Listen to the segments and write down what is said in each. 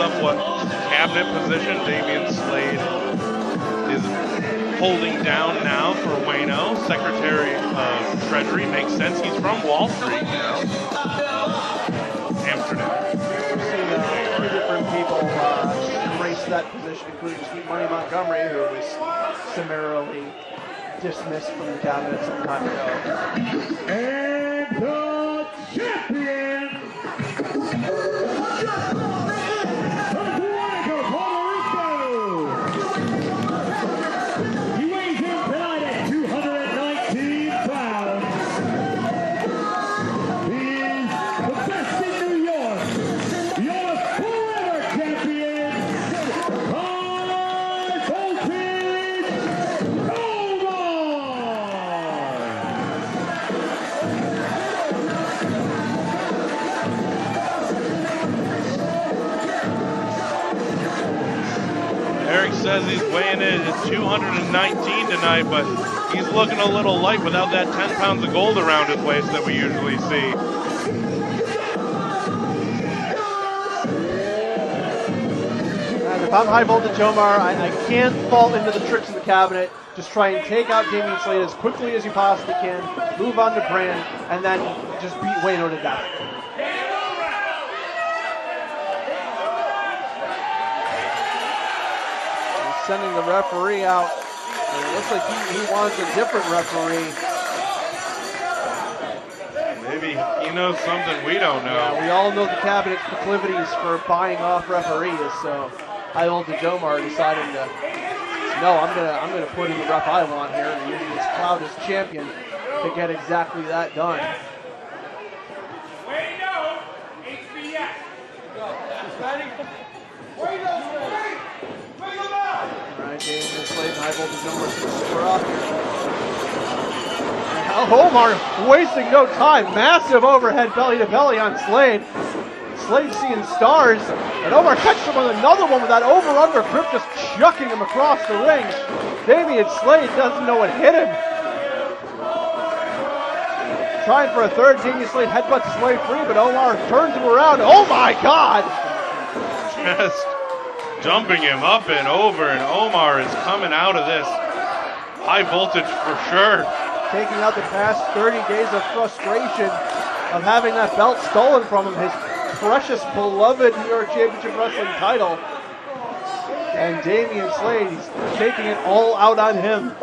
up what cabinet position Damian Slade is holding down now for Wayno. Secretary of Treasury, makes sense. He's from Wall Street, you know. Amsterdam. We've seen a few different people embrace that position, including Sweet Money Montgomery, who was summarily dismissed from the cabinet some time ago. And the champion, from Puerto Rico, he weighs in tonight at 219 pounds. He is the best in New York, your forever champion, High Voltage Omar! Eric says he's weighing in at 219 tonight, but he's looking a little light without that 10 pounds of gold around his waist that we usually see. And if I'm High Voltage Omar, I can't fall into the tricks of the cabinet. Just try and take out Damian Slade as quickly as you possibly can, move on to Brand, and then just beat Wayno to death. He's sending the referee out. And it looks like he wants a different referee. Maybe he knows something we don't know. Yeah, we all know the cabinet's proclivities for buying off referees, so High Voltage Omar decided to, no, I'm gonna put in the ref I want here and use this cloud as champion to get exactly that done. Wayno, HVO. Ready? Alright, Damian Slade and High Voltage Omar square off here. And Omar wasting no time. Massive overhead belly to belly on Slade. Slade seeing stars. And Omar catches him on another one with that over-under grip, just chucking him across the ring. Damian Slade doesn't know what hit him. Trying for a third. Damian Slade headbutts Slade free, but Omar turns him around. Oh my God! Just dumping him up and over, and Omar is coming out of this high voltage for sure. Taking out the past 30 days of frustration of having that belt stolen from him, his precious, beloved New York Championship Wrestling title. And Damian Slade, he's taking it all out on him.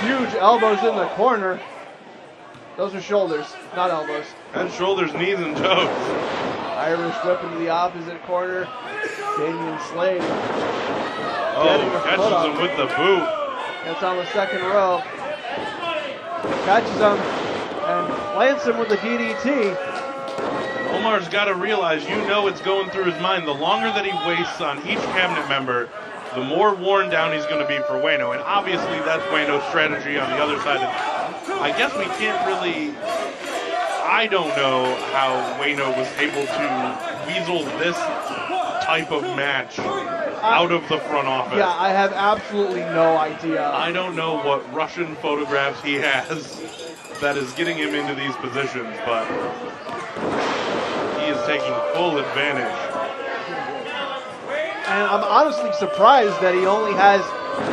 Huge elbows in the corner. Those are shoulders, not elbows. And shoulders, knees, and toes. Irish whip into the opposite corner. Damian Slade. Oh, catches him with the boot. Gets on the second row. Catches him and lands him with the DDT. Omar's got to realize, you know it's going through his mind. The longer that he wastes on each cabinet member, the more worn down he's going to be for Wayno. And obviously that's Wayno's strategy on the other side. I guess we can't really... I don't know how Wayno was able to weasel this type of match out of the front office. Yeah, I have absolutely no idea. I don't know what Russian photographs he has that is getting him into these positions, but he is taking full advantage. And I'm honestly surprised that he only has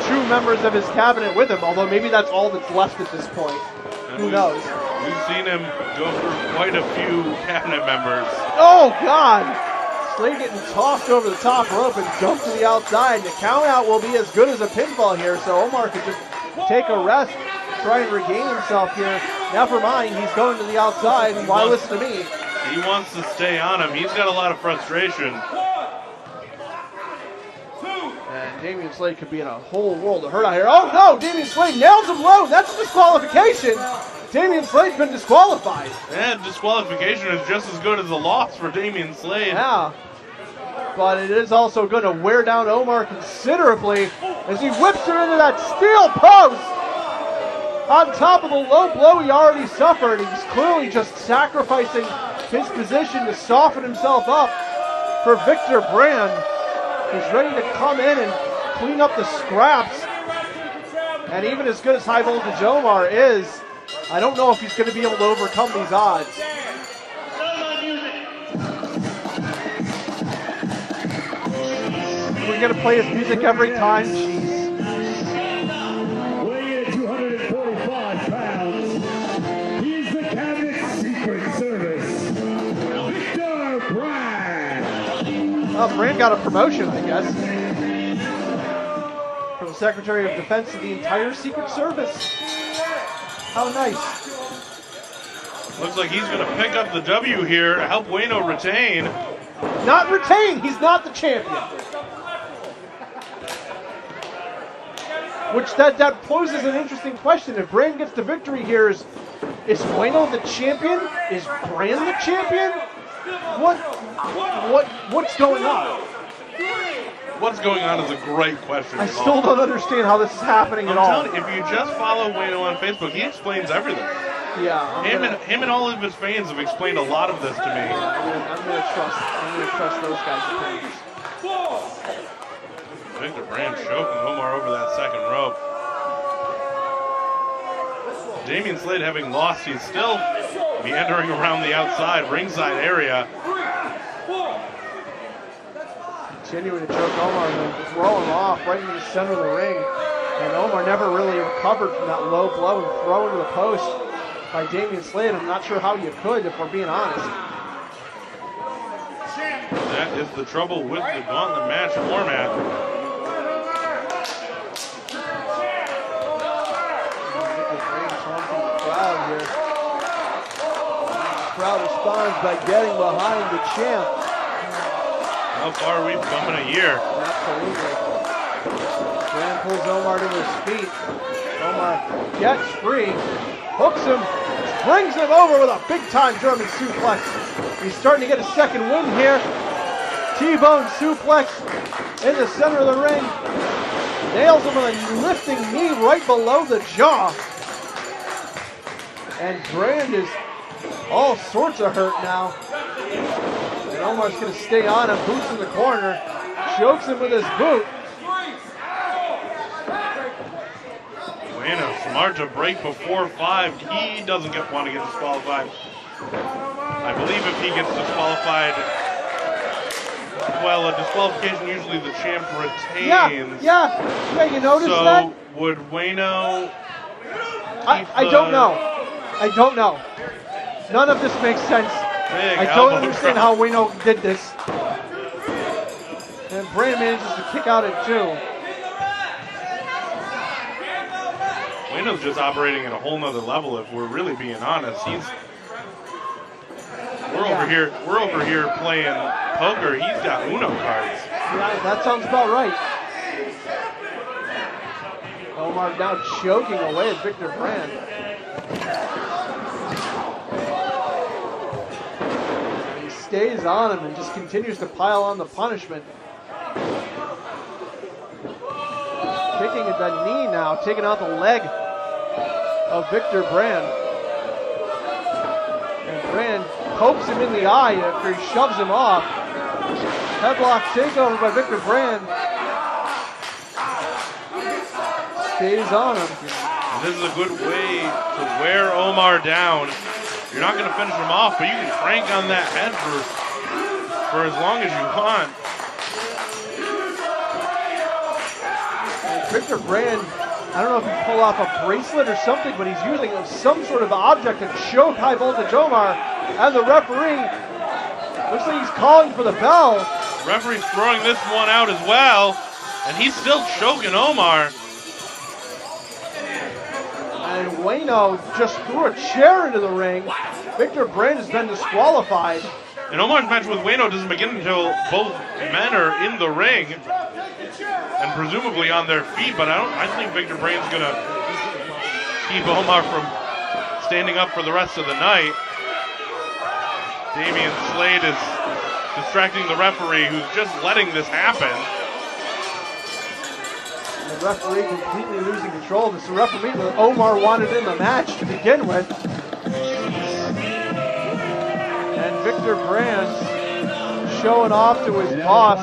2 members of his cabinet with him, although maybe that's all that's left at this point. And Who knows? We've seen him go through quite a few cabinet members. Oh, God! Slade getting tossed over the top rope and dumped to the outside. The count out will be as good as a pinfall here, so Omar could just take a rest, try and regain himself here. Never mind, he's going to the outside, and why listen to me? He wants to stay on him. He's got a lot of frustration. And Damian Slade could be in a whole world of hurt out here. Oh no, Damian Slade nails him low. That's a disqualification. Damian Slade's been disqualified. And disqualification is just as good as a loss for Damian Slade. Yeah. But it is also going to wear down Omar considerably as he whips her into that steel post. On top of the low blow he already suffered. He's clearly just sacrificing his position to soften himself up for Victor Brand. He's ready to come in and clean up the scraps. And even as good as High Voltage Omar is, I don't know if he's going to be able to overcome these odds. gonna play his music every time? Jeez. Weighing in 245 pounds, he's the Cabinet Secret Service, Victor Brand. Oh, Brand got a promotion, I guess. From Secretary of Defense to the entire Secret Service. How nice. Looks like he's going to pick up the W here to help Wayno retain. Not retain, he's not the champion. Which that poses an interesting question. If Brand gets the victory here, is Wayno the champion? Is Brand the champion? What's going on? What's going on is a great question. I still don't understand how this is happening at all. I'm telling you, if you just follow Wayno on Facebook, he explains everything. Yeah, Him and all of his fans have explained a lot of this to me. I'm gonna trust those guys' opinions. Victor Brand choking Omar over that second rope. Damian Slade, having lost, he's still meandering around the outside ringside area. Continuing to choke Omar and then throw him off right into the center of the ring. And Omar never really recovered from that low blow and throw into the post by Damian Slade. I'm not sure how you could, if we're being honest. That is the trouble with the gauntlet match format. The crowd responds by getting behind the champ. How far we've come in a year. Absolutely. Brand pulls Omar to his feet. Omar gets free, hooks him, brings him over with a big-time German suplex. He's starting to get a second win here. T-bone suplex in the center of the ring. Nails him with a lifting knee right below the jaw. And Brand is all sorts of hurt now. And Omar's going to stay on him, boots in the corner, chokes him with his boot. Wayno, smart to break before 5. He doesn't want to get disqualified. I believe if he gets disqualified, well, a disqualification usually the champ retains. Yeah, you noticed that? So would Wayno? I don't know. I don't know. None of this makes sense. I don't understand how Wayno did this. And Brand manages to kick out at 2. Wayno's just operating at a whole nother level. If we're really being honest, we're over here playing poker. He's got Uno cards. Yeah, that sounds about right. Omar now choking away at Victor Brand. He stays on him and just continues to pile on the punishment. Kicking at the knee now, taking out the leg of Victor Brand. And Brand pokes him in the eye after he shoves him off. Headlock takeover by Victor Brand. Stays on him. And this is a good way to wear Omar down. You're not going to finish him off, but you can crank on that head for as long as you want. And Victor Brand, I don't know if he pulled off a bracelet or something, but he's using some sort of object to choke High Voltage Omar. And the referee looks like he's calling for the bell. Referee's throwing this one out as well, and he's still choking Omar. And Wayno just threw a chair into the ring. Victor Brand has been disqualified. And Omar's match with Wayno doesn't begin until both men are in the ring and presumably on their feet, but I think Victor Brand's going to keep Omar from standing up for the rest of the night. Damian Slade is distracting the referee, who's just letting this happen. The referee completely losing control of this. The referee that Omar wanted in the match to begin with. And Victor Brand showing off to his boss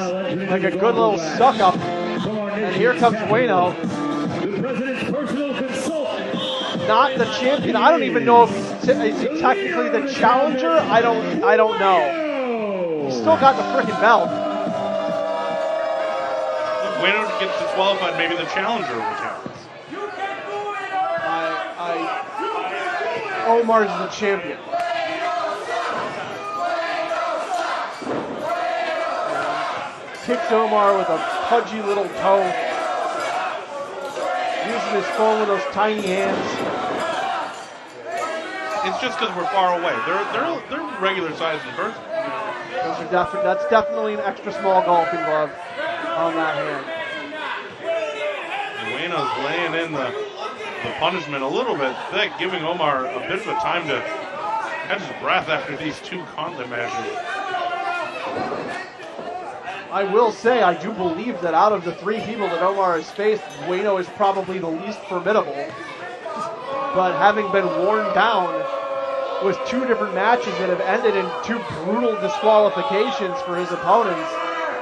like a good little suck-up. And here comes Wayno. The president's personal consultant. Not the champion. I don't even know if is he technically the challenger. I don't know. He's still got the freaking belt. Wayno gets disqualified, maybe the challenger retains. Omar's the champion. Kicks Omar with a pudgy little toe. Using his phone with those tiny hands. It's just because we're far away. They're regular size in person. That's definitely an extra small golfing glove on that hand. Wayno's laying in the punishment a little bit thick, giving Omar a bit of a time to catch his breath after these two gauntlet matches. I will say, I do believe that out of the three people that Omar has faced, Wayno is probably the least formidable. But having been worn down with two different matches that have ended in two brutal disqualifications for his opponents,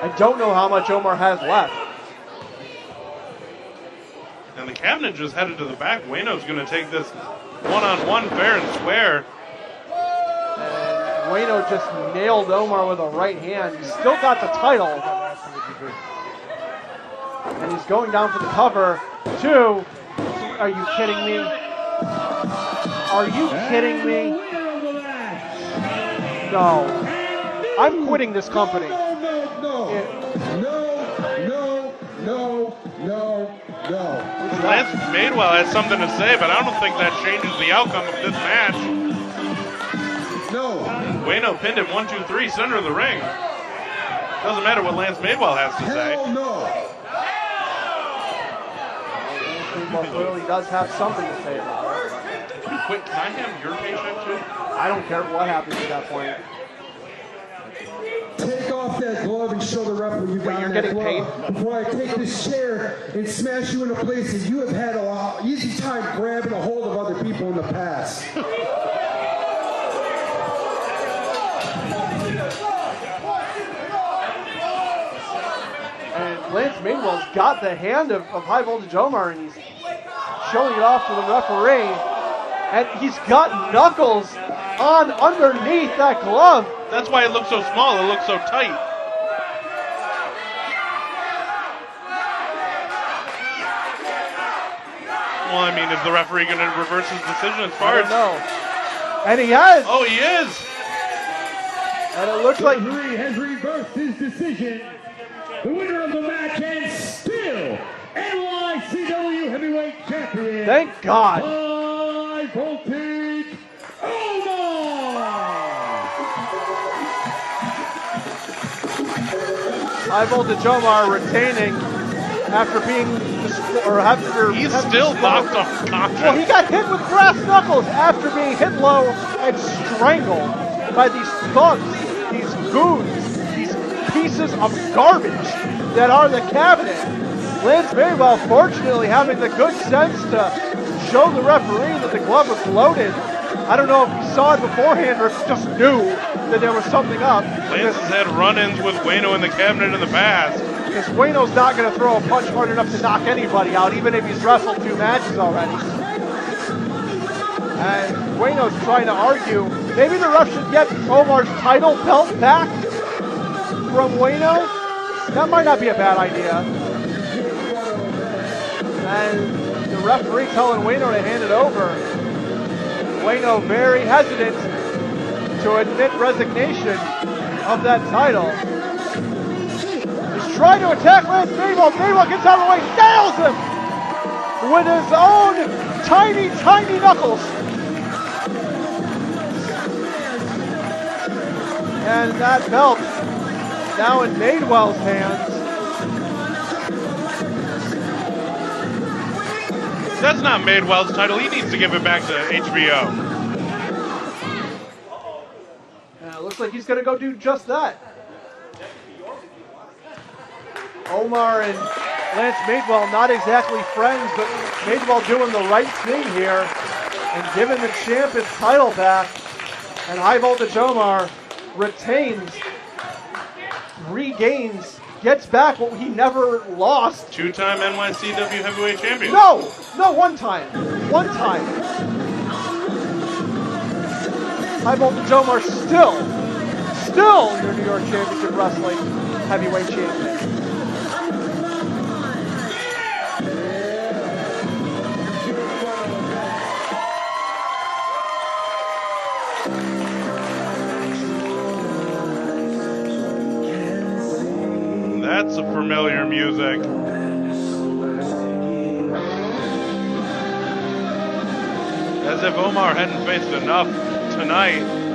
I don't know how much Omar has left. And the cabinet just headed to the back. Wayno's going to take this one-on-one fair and square. And Wayno just nailed Omar with a right hand. He's still got the title. And he's going down for the cover. Two. Are you kidding me? Are you kidding me? No. I'm quitting this company. No. Lance Madewell has something to say, but I don't think that changes the outcome of this match. No. Wayno pinned him 1, 2, 3, center of the ring. Doesn't matter what Lance Madewell has to say. Hell no. Lance Madewell clearly does have something to say about it. Quick, can I have your paycheck too? I don't care what happens at that point. Take off that glove and show the ref what you got you're in that getting glove before I take this chair and smash you in a place that you have had an easy time grabbing a hold of other people in the past. And Lance Madewell's got the hand of High Voltage Omar, and he's showing it off to the referee. And he's got knuckles on underneath that glove. That's why it looks so small. It looks so tight. Well, I mean, is the referee going to reverse his decision as far I as... don't know. And he has. Oh, he is. And it looks like... The referee has reversed his decision. The winner of the match and still NYCW Heavyweight Champion. Thank God. High Voltage Omar. High Voltage Omar retaining after being... He's still knocked off contract. Well, he got hit with brass knuckles after being hit low and strangled by these thugs, these goons, these pieces of garbage that are the cabinet. Lance Madewell, fortunately, having the good sense to show the referee that the glove was loaded. I don't know if he saw it beforehand or if he just knew that there was something up. Lance has had run-ins with Wayno in the cabinet in the past. Because Wayno's not going to throw a punch hard enough to knock anybody out, even if he's wrestled 2 matches already. And Wayno's trying to argue, maybe the ref should get Omar's title belt back from Wayno. That might not be a bad idea. And the referee telling Wayno to hand it over. Wayno very hesitant to admit resignation of that title. He's trying to attack Lance Madewell. Madewell gets out of the way, nails him with his own tiny, tiny knuckles. And that belt now in Madewell's hands. That's not Madewell's title. He needs to give it back to HVO. And it looks like he's going to go do just that. Omar and Lance Madewell not exactly friends, but Madewell doing the right thing here and giving the champ his title back. And High Voltage Omar retains, regains, gets back what he never lost. 2-time NYCW Heavyweight Champion. No, one time. High Voltage Omar still your New York Championship Wrestling Heavyweight Champion. of familiar music. As if Omar hadn't faced enough tonight.